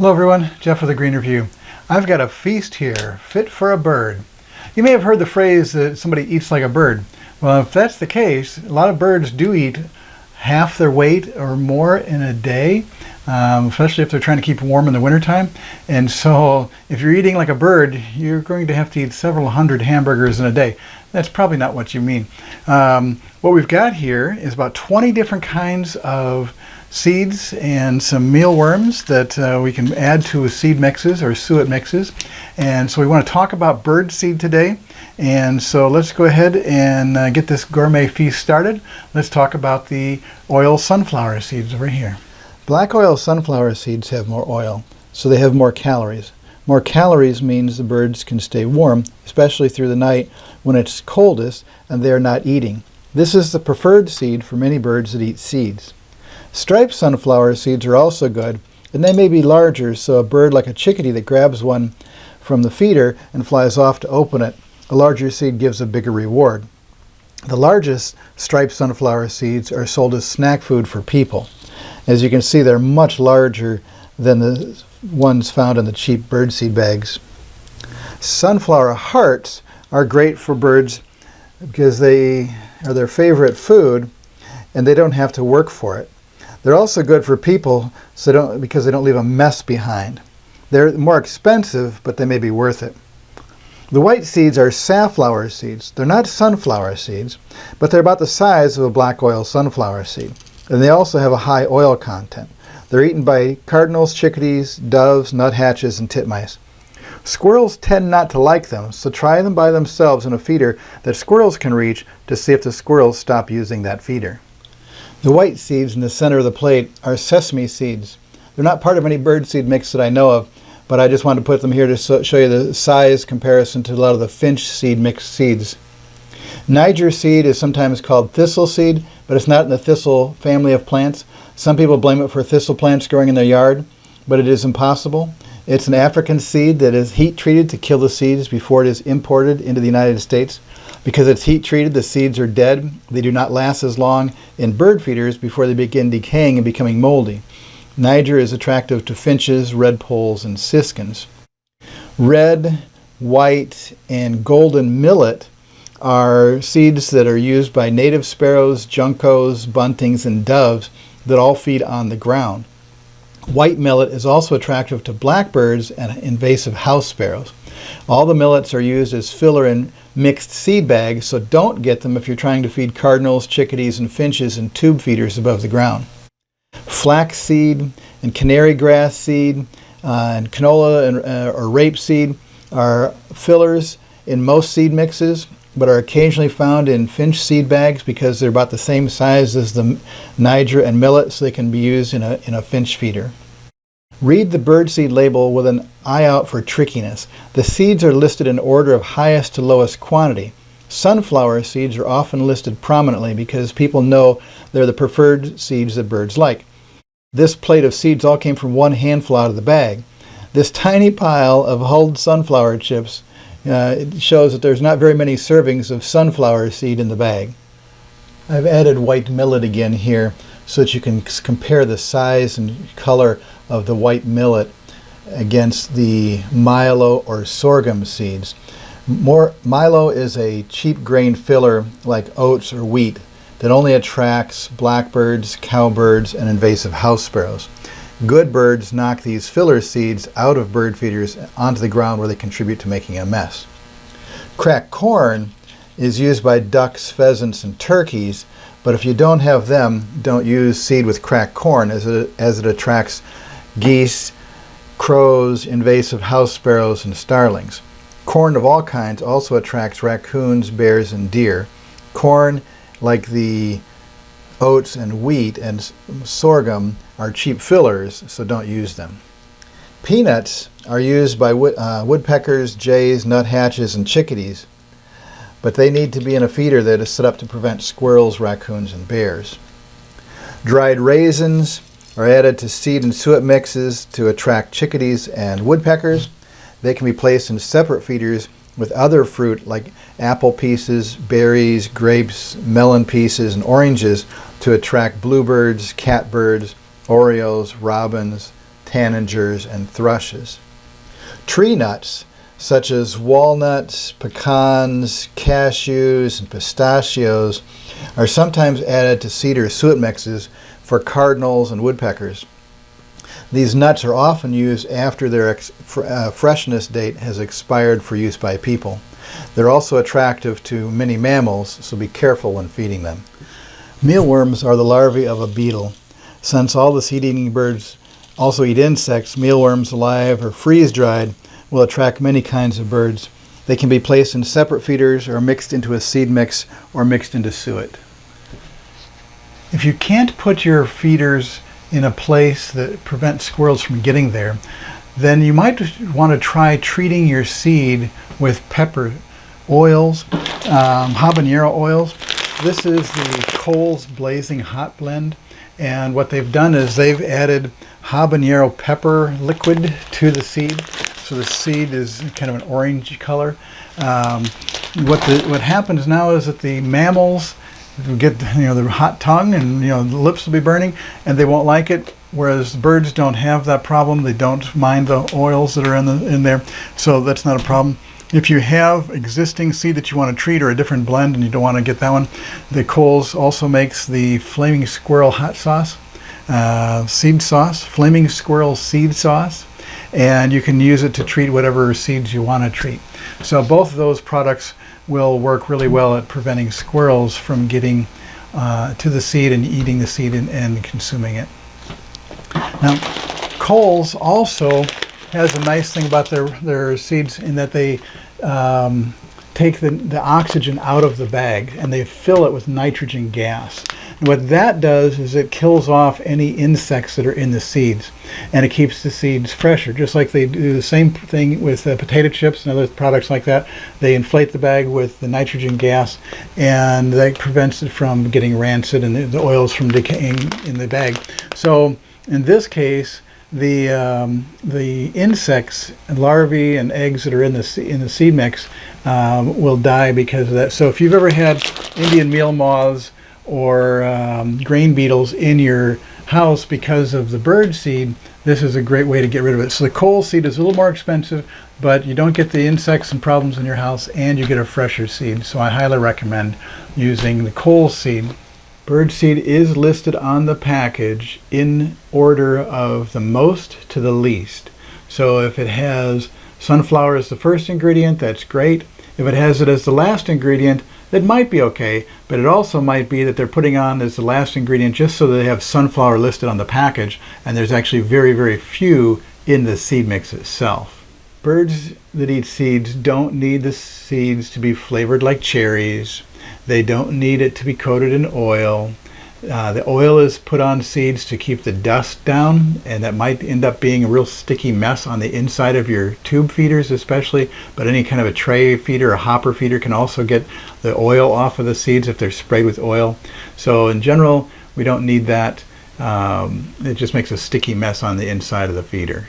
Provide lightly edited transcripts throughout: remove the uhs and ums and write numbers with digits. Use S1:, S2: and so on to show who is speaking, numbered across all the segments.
S1: Hello everyone, Jeff with the Green Review. I've got a feast here, fit for a bird. You may have heard the phrase that somebody eats like a bird. Well, if that's the case, a lot of birds do eat half their weight or more in a day, especially if they're trying to keep warm in the wintertime. And so if you're eating like a bird, you're going to have to eat several hundred hamburgers in a day. That's probably not what you mean. What we've got here is about 20 different kinds of seeds and some mealworms that we can add to seed mixes or suet mixes. And so we want to talk about bird seed today. And so let's go ahead and get this gourmet feast started. Let's talk about the oil sunflower seeds over here. Black oil sunflower seeds have more oil, so they have more calories. More calories means the birds can stay warm, especially through the night when it's coldest and they're not eating. This is the preferred seed for many birds that eat seeds. Striped sunflower seeds are also good, and they may be larger, so a bird like a chickadee that grabs one from the feeder and flies off to open it, a larger seed gives a bigger reward. The largest striped sunflower seeds are sold as snack food for people. As you can see, they're much larger than the ones found in the cheap birdseed bags. Sunflower hearts are great for birds because they are their favorite food and they don't have to work for it. They're also good for people because they don't leave a mess behind. They're more expensive, but they may be worth it. The white seeds are safflower seeds. They're not sunflower seeds, but they're about the size of a black oil sunflower seed. And they also have a high oil content. They're eaten by cardinals, chickadees, doves, nuthatches, and titmice. Squirrels tend not to like them, so try them by themselves in a feeder that squirrels can reach to see if the squirrels stop using that feeder. The white seeds in the center of the plate are sesame seeds. They're not part of any birdseed mix that I know of, but I just wanted to put them here to show you the size comparison to a lot of the finch seed mixed seeds. Niger seed is sometimes called thistle seed, but it's not in the thistle family of plants. Some people blame it for thistle plants growing in their yard, but it is impossible. It's an African seed that is heat treated to kill the seeds before it is imported into the United States. Because it's heat treated, the seeds are dead. They do not last as long in bird feeders before they begin decaying and becoming moldy. Niger is attractive to finches, redpolls, and siskins. Red, white, and golden millet are seeds that are used by native sparrows, juncos, buntings, and doves that all feed on the ground. White millet is also attractive to blackbirds and invasive house sparrows. All the millets are used as filler in mixed seed bags, so don't get them if you're trying to feed cardinals, chickadees, and finches in tube feeders above the ground. Flax seed and canary grass seed and canola or rape seed are fillers in most seed mixes, but are occasionally found in finch seed bags because they're about the same size as the Niger and millet, so they can be used in a finch feeder. Read the birdseed label with an eye out for trickiness. The seeds are listed in order of highest to lowest quantity. Sunflower seeds are often listed prominently because people know they're the preferred seeds that birds like. This plate of seeds all came from one handful out of the bag. This tiny pile of hulled sunflower chips shows that there's not very many servings of sunflower seed in the bag. I've added white millet again here so that you can compare the size and color of the white millet against the milo or sorghum seeds. Milo is a cheap grain filler like oats or wheat that only attracts blackbirds, cowbirds, and invasive house sparrows. Good birds knock these filler seeds out of bird feeders onto the ground where they contribute to making a mess. Cracked corn is used by ducks, pheasants, and turkeys, but if you don't have them, don't use seed with cracked corn as it attracts geese, crows, invasive house sparrows, and starlings. Corn of all kinds also attracts raccoons, bears, and deer. Corn, like the oats and wheat and sorghum, are cheap fillers, so don't use them. Peanuts are used by woodpeckers, jays, nuthatches, and chickadees, but they need to be in a feeder that is set up to prevent squirrels, raccoons, and bears. Dried raisins are added to seed and suet mixes to attract chickadees and woodpeckers. They can be placed in separate feeders with other fruit like apple pieces, berries, grapes, melon pieces, and oranges to attract bluebirds, catbirds, orioles, robins, tanagers, and thrushes. Tree nuts, such as walnuts, pecans, cashews, and pistachios, are sometimes added to seed or suet mixes for cardinals and woodpeckers. These nuts are often used after their freshness date has expired for use by people. They're also attractive to many mammals, so be careful when feeding them. Mealworms are the larvae of a beetle. Since all the seed-eating birds also eat insects, mealworms, alive or freeze-dried, will attract many kinds of birds. They can be placed in separate feeders or mixed into a seed mix or mixed into suet. If you can't put your feeders in a place that prevents squirrels from getting there, then you might want to try treating your seed with pepper oils, habanero oils. This is the Kohl's Blazing Hot Blend, and what they've done is they've added habanero pepper liquid to the seed, so the seed is kind of an orange color. What happens now is that the mammals get their hot tongue, and the lips will be burning, and they won't like it. Whereas birds don't have that problem; they don't mind the oils that are in there, so that's not a problem. If you have existing seed that you want to treat or a different blend and you don't want to get that one, the Kohl's also makes the Flaming Squirrel hot sauce, seed sauce, Flaming Squirrel seed sauce, and you can use it to treat whatever seeds you want to treat. So both of those products will work really well at preventing squirrels from getting to the seed and eating the seed and consuming it. Now, Kohl's also has a nice thing about their seeds in that they take the oxygen out of the bag and they fill it with nitrogen gas. And what that does is it kills off any insects that are in the seeds, and it keeps the seeds fresher, just like they do the same thing with potato chips and other products like that. They inflate the bag with the nitrogen gas, and that prevents it from getting rancid and the oils from decaying in the bag. So in this case, the insects, larvae, and eggs that are in the seed mix will die because of that. So if you've ever had Indian meal moths or grain beetles in your house because of the bird seed, this is a great way to get rid of it. So the Kohl's seed is a little more expensive, but you don't get the insects and problems in your house, and you get a fresher seed. So I highly recommend using the Kohl's seed. Bird seed is listed on the package in order of the most to the least. So if it has sunflower as the first ingredient, that's great. If it has it as the last ingredient, that might be okay, but it also might be that they're putting on as the last ingredient just so they have sunflower listed on the package, and there's actually very, very few in the seed mix itself. Birds that eat seeds don't need the seeds to be flavored like cherries. They don't need it to be coated in oil. The oil is put on seeds to keep the dust down, and that might end up being a real sticky mess on the inside of your tube feeders especially, but any kind of a tray feeder or hopper feeder can also get the oil off of the seeds if they're sprayed with oil. So in general, we don't need that. It just makes a sticky mess on the inside of the feeder.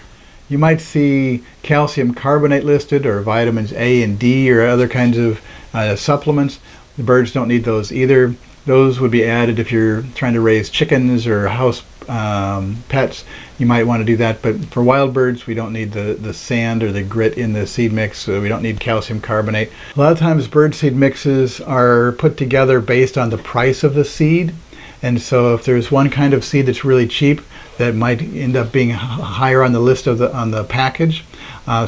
S1: You might see calcium carbonate listed, or vitamins A and D, or other kinds of supplements. The birds don't need those either. Those would be added if you're trying to raise chickens or house pets. You might want to do that, but for wild birds, we don't need the sand or the grit in the seed mix, so we don't need calcium carbonate. A lot of times bird seed mixes are put together based on the price of the seed, and so if there's one kind of seed that's really cheap, that might end up being higher on the list of on the package.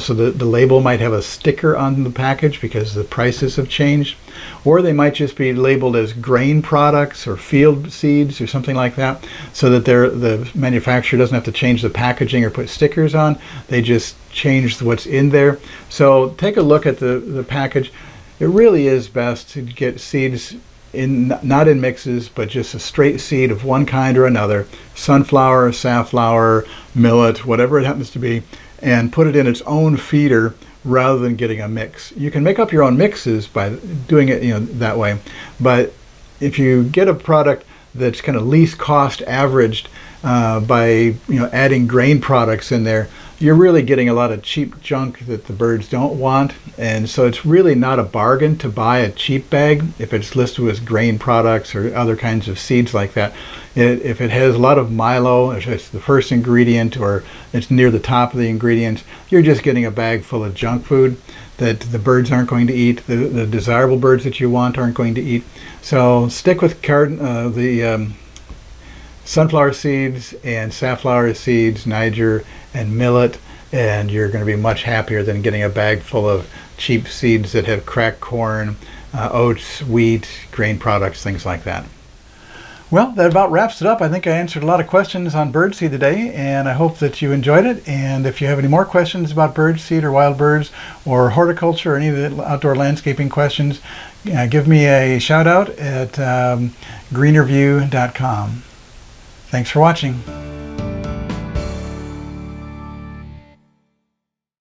S1: So the label might have a sticker on the package because the prices have changed, or they might just be labeled as grain products or field seeds or something like that, so that the manufacturer doesn't have to change the packaging or put stickers on. They just change what's in there. So take a look at the package. It really is best to get seeds not in mixes, but just a straight seed of one kind or another, sunflower, safflower, millet, whatever it happens to be, and put it in its own feeder rather than getting a mix. You can make up your own mixes by doing it that way, but if you get a product that's kind of least cost averaged by adding grain products in there, you're really getting a lot of cheap junk that the birds don't want, and so it's really not a bargain to buy a cheap bag if it's listed with grain products or other kinds of seeds like that. If it has a lot of milo, if it's the first ingredient or it's near the top of the ingredients, you're just getting a bag full of junk food that the birds aren't going to eat. The desirable birds that you want aren't going to eat. So stick with the sunflower seeds and safflower seeds, Niger and millet, and you're going to be much happier than getting a bag full of cheap seeds that have cracked corn, oats, wheat, grain products, things like that. Well, that about wraps it up. I think I answered a lot of questions on birdseed today, and I hope that you enjoyed it. And if you have any more questions about birdseed or wild birds or horticulture or any of the outdoor landscaping questions, give me a shout out at greenerview.com. Thanks for watching.